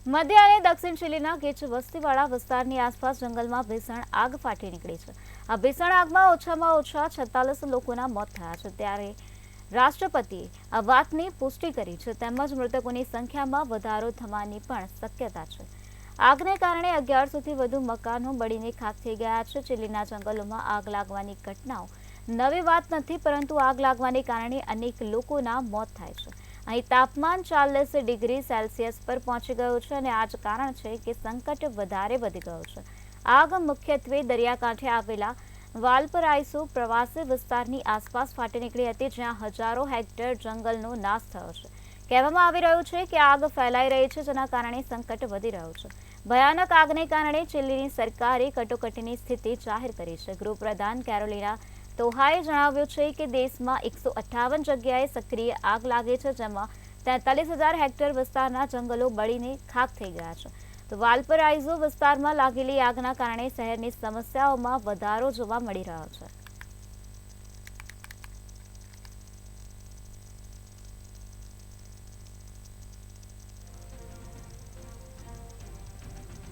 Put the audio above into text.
મધ્ય અને દક્ષિણ ચીલીના ગીચ વસ્તીવાળા વિસ્તારની આસપાસ જંગલમાં ભીષણ આગ ફાટી નીકળી છે। આ ભીષણ આગમાં ઓછામાં ઓછા 46 લોકોના મોત થયા છે। ત્યારે રાષ્ટ્રપતિએ આ વાતની પુષ્ટિ કરી છે, તેમજ મૃતકોની સંખ્યામાં વધારો થવાની પણ શક્યતા છે। આગને કારણે 1100થી વધુ મકાનો બળીને ખાખ થઈ ગયા છે। ચીલીના જંગલોમાં આગ લાગવાની ઘટનાઓ નવી વાત નથી, પરંતુ આગ લાગવાને કારણે અનેક લોકોના મોત થાય છે। અહીં તાપમાન 40 ડિગ્રી સેલ્સિયસ પર પહોંચી ગયું છે અને આ જ કારણ છે કે સંકટ વધારે વધી ગયું છે। આગ મુખ્યત્વે દરિયાકાંઠે આવેલા વાલ્પરાઇસો પ્રવાસી વિસ્તારની આસપાસ ફાટી નીકળી હતી, જ્યાં હજારો હેક્ટર જંગલનો નાશ થયો છે। કહેવામાં આવી રહ્યું છે કે આગ ફેલાઈ રહી છે, જેના કારણે સંકટ વધી રહ્યું છે। ભયાનક આગને કારણે ચીલીની સરકારે કટોકટીની સ્થિતિ જાહેર કરી છે। ગૃહપ્રધાન કેરોલિના તોહાએ જણાવ્યું છે કે દેશમાં 158 જગ્યાએ સક્રિય આગ લાગી છે, જેમાં 43,000 હેક્ટર વિસ્તારના જંગલો બળીને ખાખ થઈ ગયા છે। તો વાલ્પરાઇઝો વિસ્તારમાં લાગેલી આગના કારણે શહેરની સમસ્યાઓમાં વધારો જોવા મળી રહ્યો છે।